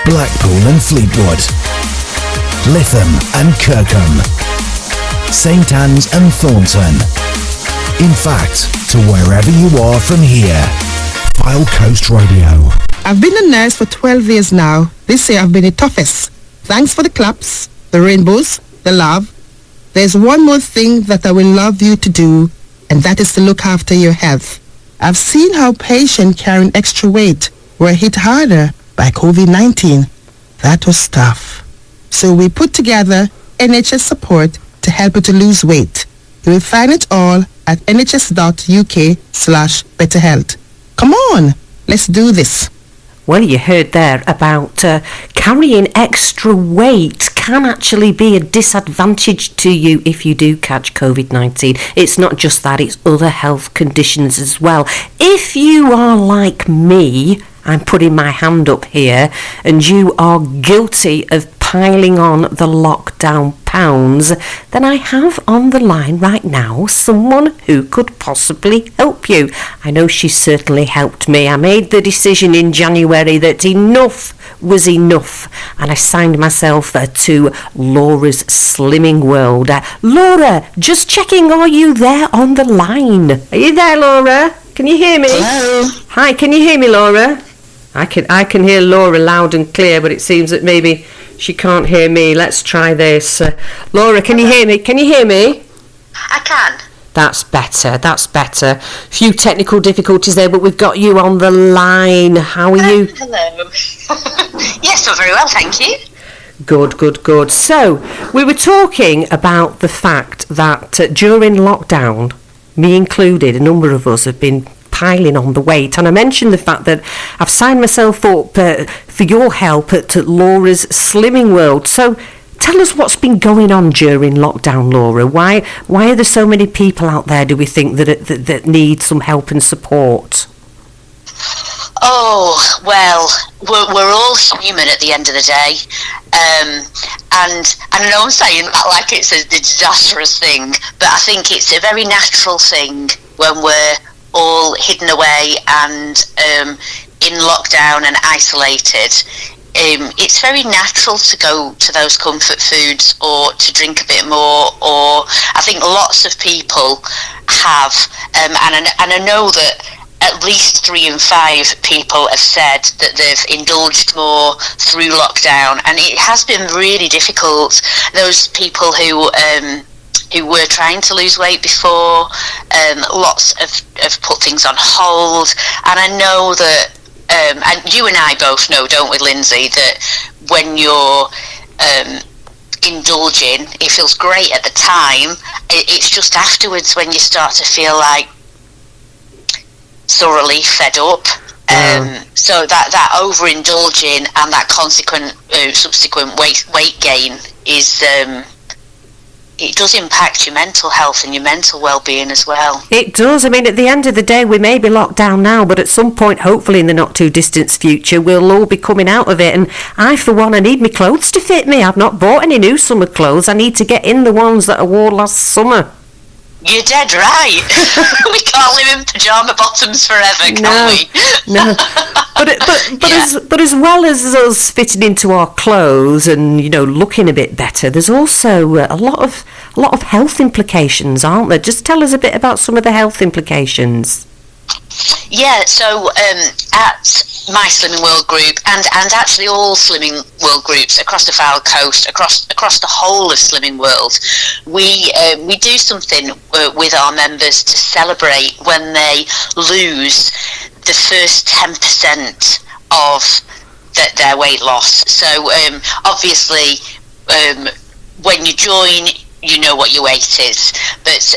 Blackpool and Fleetwood, Lytham and Kirkham, St Anne's and Thornton. In fact, to wherever you are from here. Fylde Coast Radio. I've been a nurse for 12 years now. This year I've been the toughest. Thanks for the claps, the rainbows, the love. There's one more thing that I will love you to do, and that is to look after your health. I've seen how patients carrying extra weight were hit harder by COVID-19. That was tough. So we put together NHS support to help you to lose weight. You will find it all at nhs.uk/betterhealth. Come on, let's do this. Well, you heard there about carrying extra weight can actually be a disadvantage to you if you do catch COVID-19. It's not just that, it's other health conditions as well. If you are like me, I'm putting my hand up here, and you are guilty of piling on the lockdown pounds, then I have on the line right now someone who could possibly help you. I know she's certainly helped me. I made the decision in January that enough was enough, and I signed myself to Laura's Slimming World. Laura, just checking, are you there on the line? Are you there, Laura? Can you hear me? Hello. Hi, can you hear me, Laura? I can hear Laura loud and clear, but it seems that maybe she can't hear me. Let's try this. Laura, can you hear me? Can you hear me? I can. That's better. Few technical difficulties there, but we've got you on the line. How are you? Hello. Yes, I'm very well, thank you. Good. So, we were talking about the fact that during lockdown, me included, a number of us have been piling on the weight, and I mentioned the fact that I've signed myself up for your help at Laura's Slimming World. So tell us what's been going on during lockdown, Laura. Why are there so many people out there, do we think, that need some help and support? Oh, well, we're all human at the end of the day, and I know I'm saying that like it's a disastrous thing, but I think it's a very natural thing when we're all hidden away and in lockdown and isolated. It's very natural to go to those comfort foods or to drink a bit more, or I think lots of people have, and I know that at least 3 in 5 people have said that they've indulged more through lockdown, and it has been really difficult. Those people who were trying to lose weight before, lots have put things on hold, and I know that, and you and I both know, don't we, Lindsay, that when you're indulging, it feels great at the time. It's just afterwards when you start to feel like thoroughly fed up. So that overindulging and that subsequent weight gain is it does impact your mental health and your mental well-being as well. It does. I mean, at the end of the day, we may be locked down now, but at some point, hopefully in the not too distant future, we'll all be coming out of it. And I, for one, I need my clothes to fit me. I've not bought any new summer clothes. I need to get in the ones that I wore last summer. You're dead right. We can't live in pyjama bottoms forever, can we? No. But as well as us fitting into our clothes and, you know, looking a bit better, there's also a lot of health implications, aren't there? Just tell us a bit about some of the health implications. Yeah, so at my Slimming World group and actually all Slimming World groups across the Fylde Coast, across the whole of Slimming World, we do something with our members to celebrate when they lose the first 10% of their weight loss. So obviously when you join, you know what your weight is, but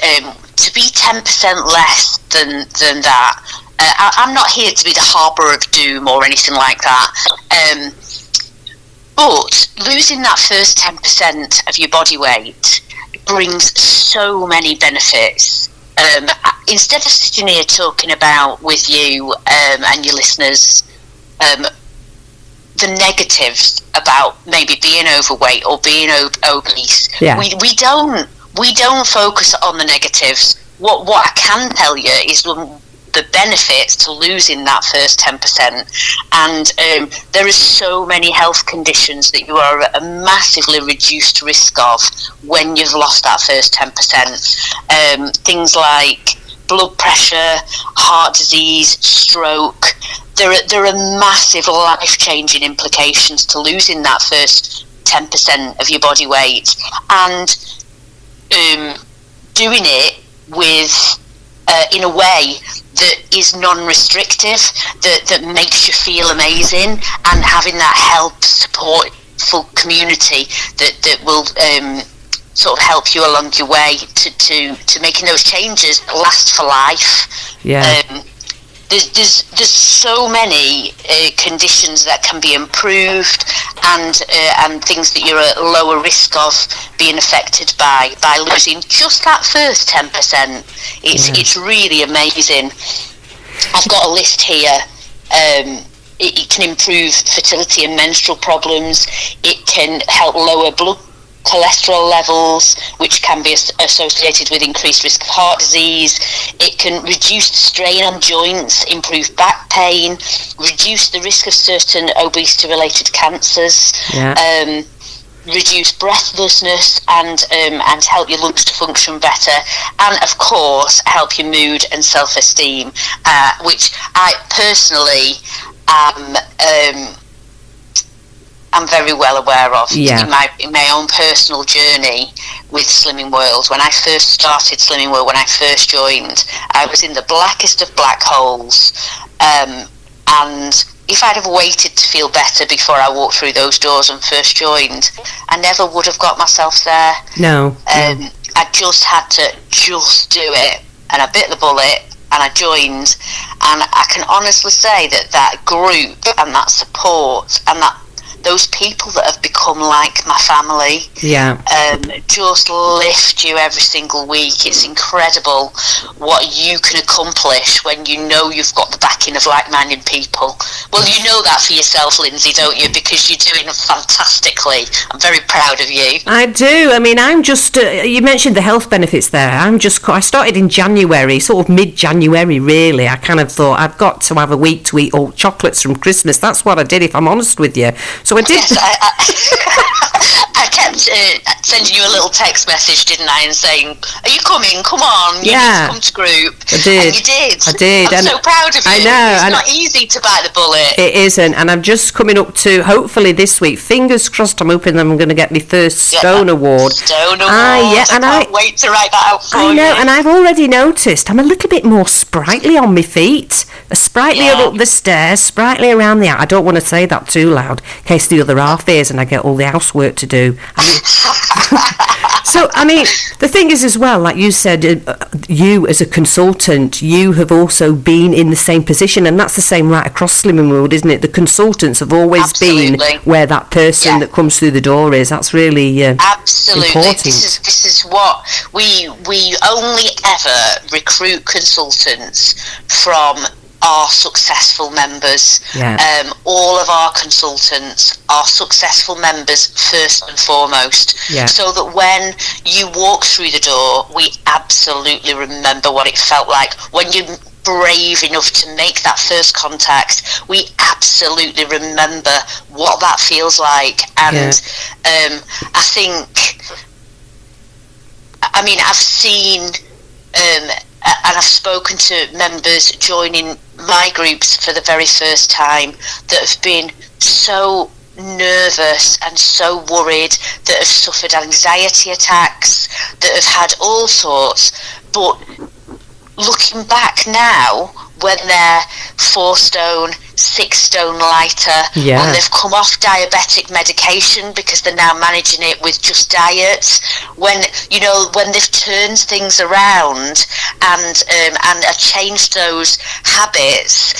to be 10% less than that, I'm not here to be the harbour of doom or anything like that, but losing that first 10% of your body weight brings so many benefits. Instead of sitting here talking about with you and your listeners the negatives about maybe being overweight or being obese, we don't focus on the negatives. What I can tell you is the benefits to losing that first 10%. And there are so many health conditions that you are at a massively reduced risk of when you've lost that first 10%. Things like blood pressure, heart disease, stroke. There are massive life-changing implications to losing that first 10% of your body weight, and doing it with in a way that is non-restrictive, that makes you feel amazing, and having that help, supportful community that will sort of help you along your way to making those changes that last for life. Yeah. There's so many conditions that can be improved, and things that you're at lower risk of being affected by losing just that first 10%. It's really amazing. I've got a list here. It can improve fertility and menstrual problems. It can help lower blood cholesterol levels, which can be associated with increased risk of heart disease. It can reduce the strain on joints, improve back pain, reduce the risk of certain obesity-related cancers, reduce breathlessness, and help your lungs to function better, and of course help your mood and self-esteem, which I personally I'm very well aware of in my own personal journey with Slimming World. When I first started Slimming World, when I first joined, I was in the blackest of black holes, and if I'd have waited to feel better before I walked through those doors and first joined, I never would have got myself there. No. I just had to just do it, and I bit the bullet, and I joined, and I can honestly say that group and that support and those people that have become like my family, just lift you every single week. It's incredible what you can accomplish when you know you've got the backing of like-minded people. Well, you know that for yourself, Lindsay, don't you? Because you're doing it fantastically. I'm very proud of you. I do. I mean, I'm just, you mentioned the health benefits there. I started in January, sort of mid-January, really. I kind of thought I've got to have a week to eat all chocolates from Christmas. That's what I did, if I'm honest with you. So I did. Yes, I kept sending you a little text message, didn't I, and saying, "Are you coming? Come on, you need to come to group." I did. And you did. I did. I'm so proud of you. I know. It's not easy to bite the bullet. It isn't, and I'm just coming up to, hopefully this week, fingers crossed, I'm hoping I'm going to get my first Stone Award. Stone Award. I can't wait to write that out for you. I know, and I've already noticed I'm a little bit more sprightly on my feet. Sprightly up the stairs, sprightly around the house. I don't want to say that too loud, in case the other half hears and I get all the housework to do. So, I mean, the thing is as well, like you said, you as a consultant, you have also been in the same position, and that's the same right across Slimming World, isn't it? The consultants have always been where that person that comes through the door is. That's really important. This is what we only ever recruit consultants from our successful members. All of our consultants are successful members first and foremost, so that when you walk through the door, we absolutely remember what it felt like when you're brave enough to make that first contact. We absolutely remember what that feels like, and I mean, I've seen and I've spoken to members joining my groups for the very first time that have been so nervous and so worried, that have suffered anxiety attacks, that have had all sorts, but looking back now, when they're 4 stone, 6 stone lighter, when they've come off diabetic medication because they're now managing it with just diet, when they've turned things around and changed those habits,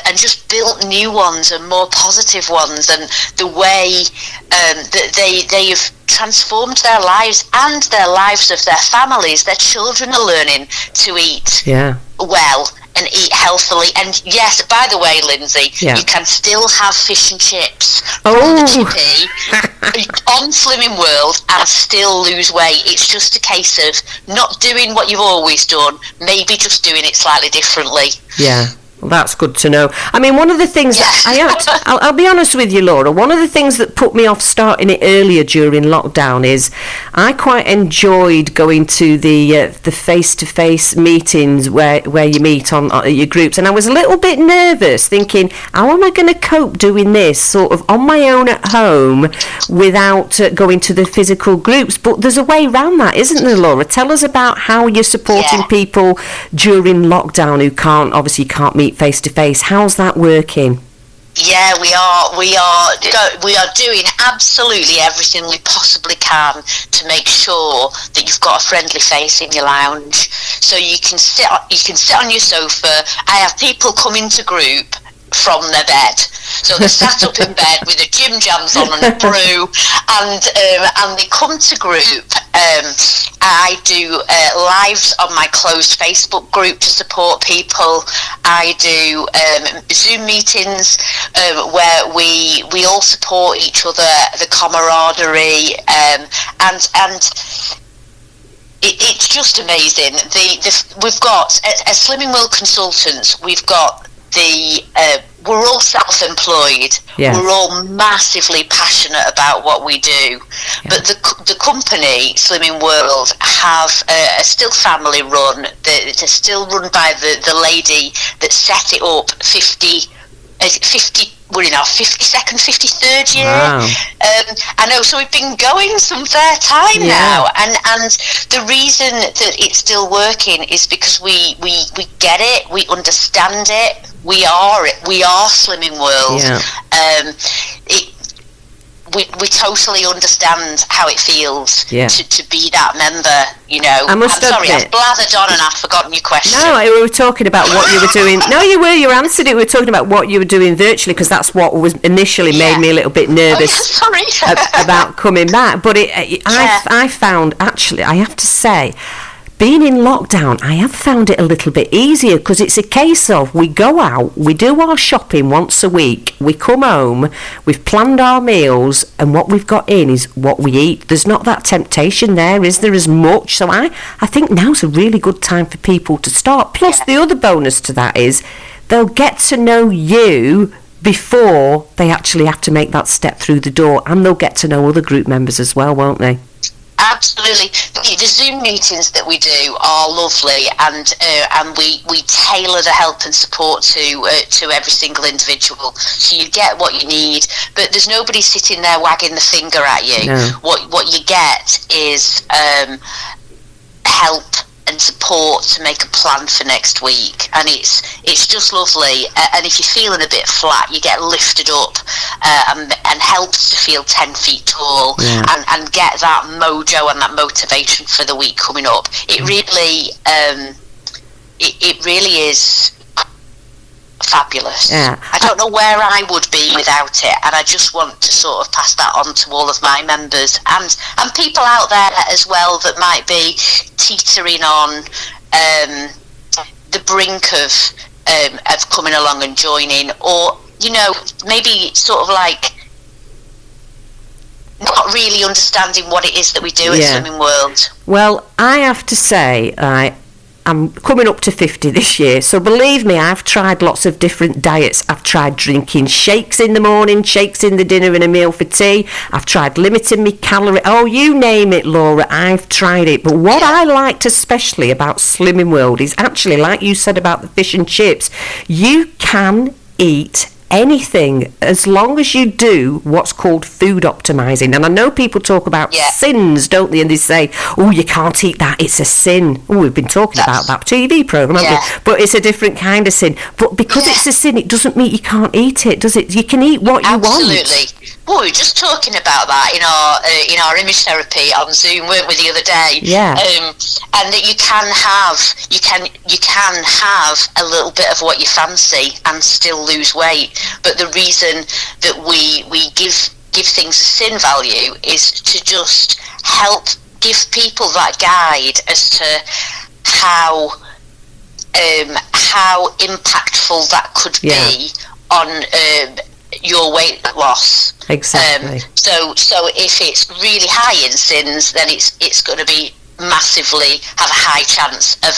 and just built new ones and more positive ones, and the way that they have transformed their lives and their lives of their families. Their children are learning to eat well and eat healthily. And yes, by the way, Lindsay, you can still have fish and chips from the chippy on Slimming World and still lose weight. It's just a case of not doing what you've always done, maybe just doing it slightly differently. Yeah. Well, that's good to know. I mean, one of the things I'll be honest with you, Laura, one of the things that put me off starting it earlier during lockdown is I quite enjoyed going to the face-to-face meetings where you meet on your groups, and I was a little bit nervous thinking, how am I going to cope doing this sort of on my own at home without going to the physical groups? But there's a way around that, isn't there, Laura? Tell us about how you're supporting people during lockdown who can't meet face to face. How's that working? Yeah, we are doing absolutely everything we possibly can to make sure that you've got a friendly face in your lounge, so you can sit on your sofa. I have people come into group from their bed, so they're sat up in bed with their gym jams on and a brew, and they come to group. I do lives on my closed Facebook group to support people. I do Zoom meetings where we all support each other, the camaraderie, and it's just amazing. We've got as Slimming World consultants, we've got we're all self-employed. Yes. We're all massively passionate about what we do. Yeah. But the company, Slimming World, have still family run. They're still run by the lady that set it up 52nd, 53rd year. Wow. I know, so we've been going some fair time now, and the reason that it's still working is because we get it, we understand it, we are Slimming World. Yeah. We totally understand how it feels to be that member, you know. I'm sorry, I've blathered on and I've forgotten your question. No, we were talking about what you were doing. No, you answered it. We were talking about what you were doing virtually, because that's what was initially made me a little bit nervous about coming back. But I found, actually, I have to say, being in lockdown, I have found it a little bit easier, because it's a case of we go out, we do our shopping once a week, we come home, we've planned our meals, and what we've got in is what we eat. There's not that temptation there, is there, as much? So I think now's a really good time for people to start. Plus, the other bonus to that is they'll get to know you before they actually have to make that step through the door, and they'll get to know other group members as well, won't they? Absolutely. The Zoom meetings that we do are lovely, and we tailor the help and support to every single individual, so you get what you need, but there's nobody sitting there wagging the finger at you. No. What you get is help and support to make a plan for next week, and it's just lovely. And if you're feeling a bit flat, you get lifted up and helps to feel 10 feet tall, and get that mojo and that motivation for the week coming up. It really it really is fabulous. I don't know where I would be without it, and I just want to sort of pass that on to all of my members and people out there as well that might be teetering on the brink of coming along and joining, or maybe sort of like not really understanding what it is that we do at Slimming World. Well, I have to say, I'm coming up to 50 this year, so believe me, I've tried lots of different diets. I've tried drinking shakes in the morning, shakes in the dinner and a meal for tea. I've tried limiting my calorie. Oh, you name it, Laura, I've tried it. But what I liked especially about Slimming World is actually, like you said about the fish and chips, you can eat anything as long as you do what's called food optimizing. And I know people talk about sins, don't they? And they say, oh, you can't eat that, it's a sin. Oh, we've been talking about that TV program, haven't we? But it's a different kind of sin. But because it's a sin, it doesn't mean you can't eat it, does it? You can eat what you want. Absolutely. Well, we were just talking about that in our image therapy on Zoom, weren't we, the other day? Yeah. And that you can have a little bit of what you fancy and still lose weight. But the reason that we give things a sin value is to just help give people that guide as to how impactful that could be on your weight loss. Exactly. So if it's really high in sins, then it's going to be massively have a high chance of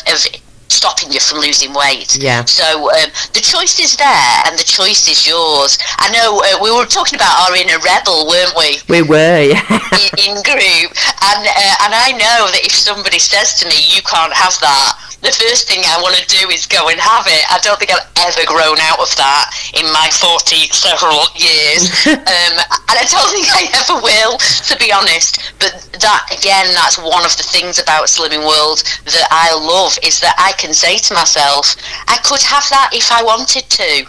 stopping you from losing weight. Yeah. So the choice is there, and the choice is yours. I know we were talking about our inner rebel, weren't we? We were, yeah. in group, and I know that if somebody says to me, "You can't have that," the first thing I want to do is go and have it. I don't think I've ever grown out of that in my 40 several years. And I don't think I ever will, to be honest. But that, again, that's one of the things about Slimming World that I love, is that I can say to myself, I could have that if I wanted to.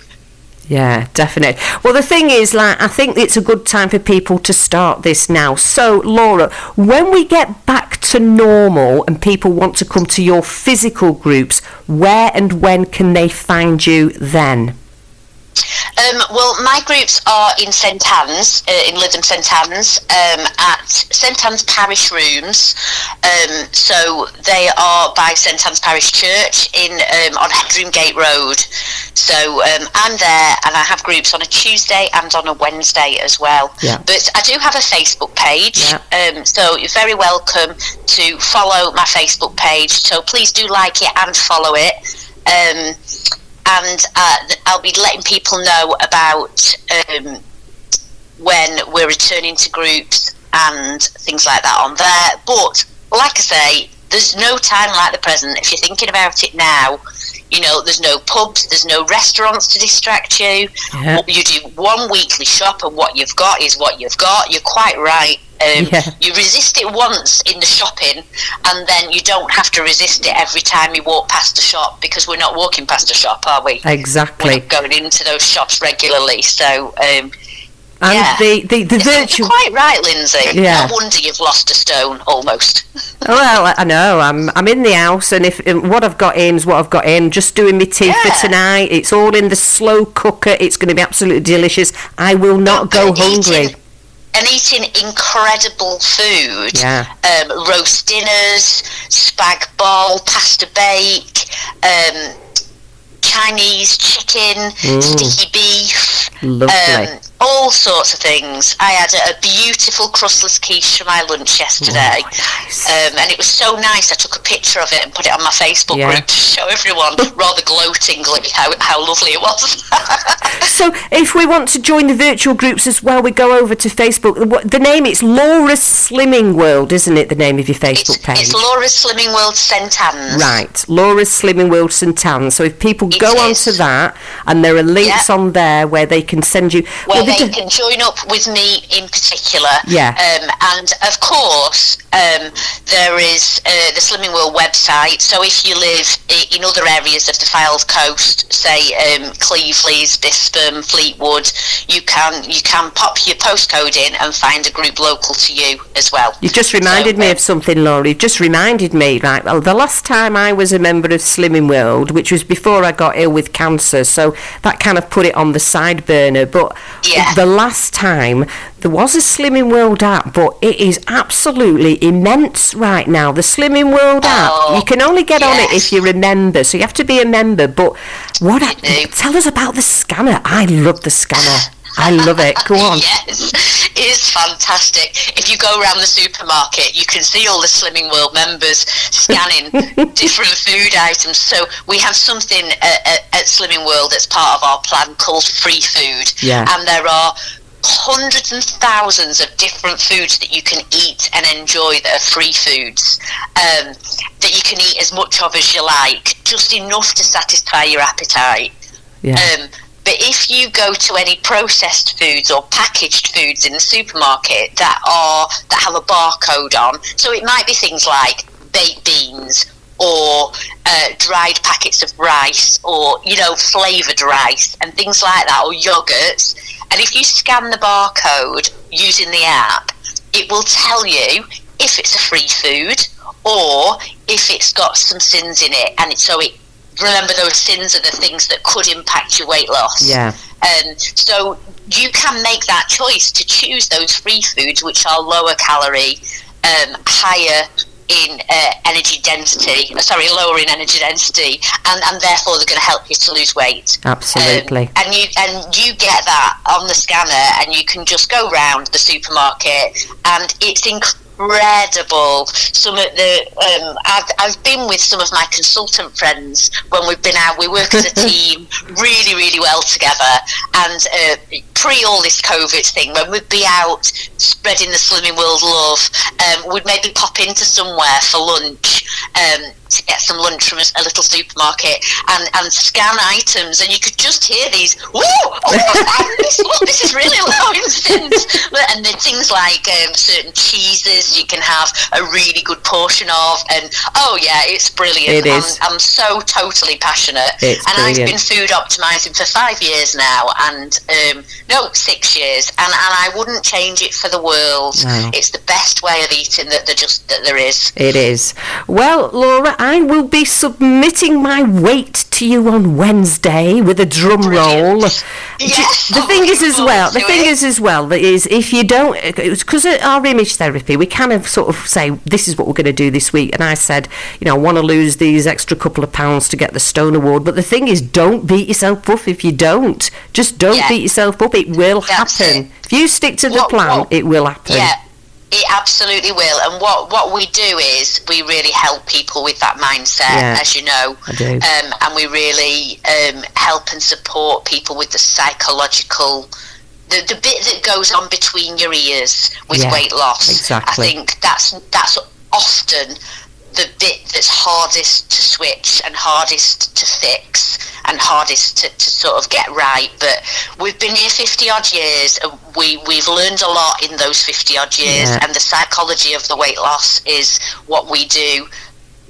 Yeah, definitely. Well, the thing is, I think it's a good time for people to start this now. So, Laura, when we get back to normal and people want to come to your physical groups, where and when can they find you then? Well, my groups are in St Anne's, in Lytham St Anne's, at St Anne's Parish Rooms. So they are by St Anne's Parish Church on Headroom Gate Road. So I'm there, and I have groups on a Tuesday and on a Wednesday as well. Yeah. But I do have a Facebook page, yeah. So you're very welcome to follow my Facebook page. So please do like it and follow it. And I'll be letting people know about when we're returning to groups and things like that on there. But like I say, there's no time like the present. If you're thinking about it now, there's no pubs, there's no restaurants to distract you. Yeah. You do one weekly shop, and what you've got is what you've got. You're quite right. You resist it once in the shopping, and then you don't have to resist it every time you walk past a shop, because we're not walking past a shop, are we? Exactly. We're not going into those shops regularly. So, and the virtual. You're quite right, Lindsay. Yeah. No wonder you've lost a stone almost. Well, I know. I'm in the house, and if what I've got in is what I've got in. Just doing my tea for tonight. It's all in the slow cooker. It's going to be absolutely delicious. I will not go hungry. Eating incredible food. Yeah. Roast dinners, spag bol, pasta bake, Chinese chicken, sticky beef. Lovely. All sorts of things. I had a beautiful crustless quiche for my lunch yesterday. Nice. And it was so nice. I took a picture of it and put it on my Facebook group to show everyone rather gloatingly how lovely it was. So if we want to join the virtual groups as well, we go over to Facebook. The name, it's Laura's Slimming World, isn't it, the name of your Facebook page? It's Laura's Slimming World St Anne's. Right, Laura's Slimming World St Anne's. So if people go onto that, and there are links on there where they can send you... They can join up with me in particular. Yeah. And of course, there is the Slimming World website. So if you live in other areas of the Fylde Coast, say Cleveland, Bispham, Fleetwood, you can pop your postcode in and find a group local to you as well. You've just reminded me of something, Laura. You've just reminded me, right? Well, the last time I was a member of Slimming World, which was before I got ill with cancer, so that kind of put it on the side burner. But the last time, there was a Slimming World app, but it is absolutely immense right now. The Slimming World app, you can only get on it if you're a member, so you have to be a member. But tell us about the scanner. I love the scanner. I love it. Go on. Yes, it is fantastic. If you go around the supermarket, you can see all the Slimming World members scanning different food items. So we have something at Slimming World that's part of our plan called Free Food. Yeah. And there are hundreds and thousands of different foods that you can eat and enjoy that are free foods, that you can eat as much of as you like, just enough to satisfy your appetite. Yeah. But if you go to any processed foods or packaged foods in the supermarket that have a barcode on, so it might be things like baked beans or dried packets of rice, or flavoured rice and things like that, or yogurts. And if you scan the barcode using the app, it will tell you if it's a free food or if it's got some sins in it. And remember, those sins are the things that could impact your weight loss. Yeah. So you can make that choice to choose those free foods, which are lower calorie, higher in energy density, lower in energy density, and therefore they're going to help you to lose weight. Absolutely. And you get that on the scanner, and you can just go round the supermarket, and it's incredible. Some of the I've been with some of my consultant friends when we've been out. We work as a team really, really well together, and pre all this COVID thing, when we'd be out spreading the Slimming World love, we'd maybe pop into somewhere for lunch, to get some lunch from a little supermarket, and scan items, and you could just hear these, whoa, this is really low in sins. And then things like certain cheeses you can have a really good portion of, and it's brilliant. It is. I'm so totally passionate. It's brilliant. I've been food optimizing for 5 years now, and 6 years, and I wouldn't change it for the world. No. It's the best way of eating that there is. It is. Well, Laura, I will be submitting my weight to you on Wednesday with a drum roll. Yes. The thing is as well, that is, if you don't, because at our image therapy, we kind of sort of say, this is what we're going to do this week. And I said, I want to lose these extra couple of pounds to get the Stone Award. But the thing is, don't beat yourself up if you don't. Just don't beat yourself up. It will happen. If you stick to the plan, it will happen. Yeah. It absolutely will, and what we do is we really help people with that mindset, as you know. I do. And we really help and support people with the psychological, the bit that goes on between your ears with weight loss. Exactly. I think that's often the bit that's hardest to switch and hardest to fix and hardest to sort of get right. But we've been here 50 odd years, and we've learned a lot in those 50 odd years, and the psychology of the weight loss is what we do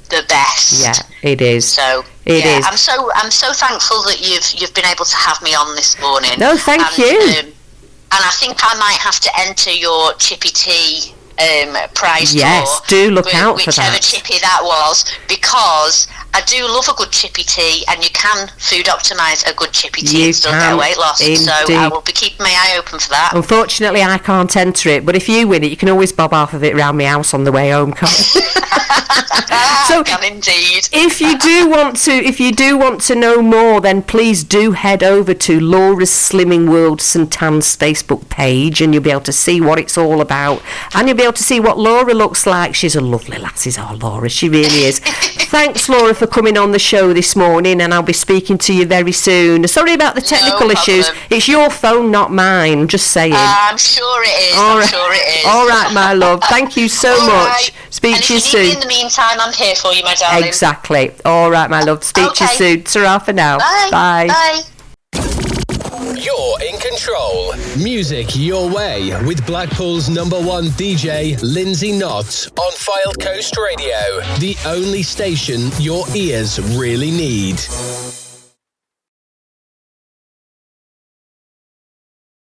the best. Yeah, it is. So it is. I'm so thankful that you've been able to have me on this morning. No, thank you. And I think I might have to enter your Chippy Tea prize yes, tour. Do look out for whichever that. chippy that was, because I do love a good chippy tea, and you can food optimise a good chippy tea and still get weight loss. Indeed. So I will be keeping my eye open for that. Unfortunately, I can't enter it, but if you win it, you can always bob half of it round my house on the way home. So, can indeed. If you do want to know more, then please do head over to Laura's Slimming World St Anne's Facebook page, and you'll be able to see what it's all about, and you'll be able to see what Laura looks like. She's a lovely lass, is our Laura. She really is. Thanks, Laura, for coming on the show this morning, and I'll be speaking to you very soon. Sorry about the technical issues. It's your phone, not mine. Just saying. I'm sure it is. All right, my love. Thank you so much. Speak to you soon. If you need me in the meantime, I'm here for you, my darling. Exactly. All right, my love. Speak to you soon. Ta-ra for now. Bye. Bye. You're in control. Music your way with Blackpool's #1 DJ, Lindsey Notts, on Fylde Coast Radio. The only station your ears really need.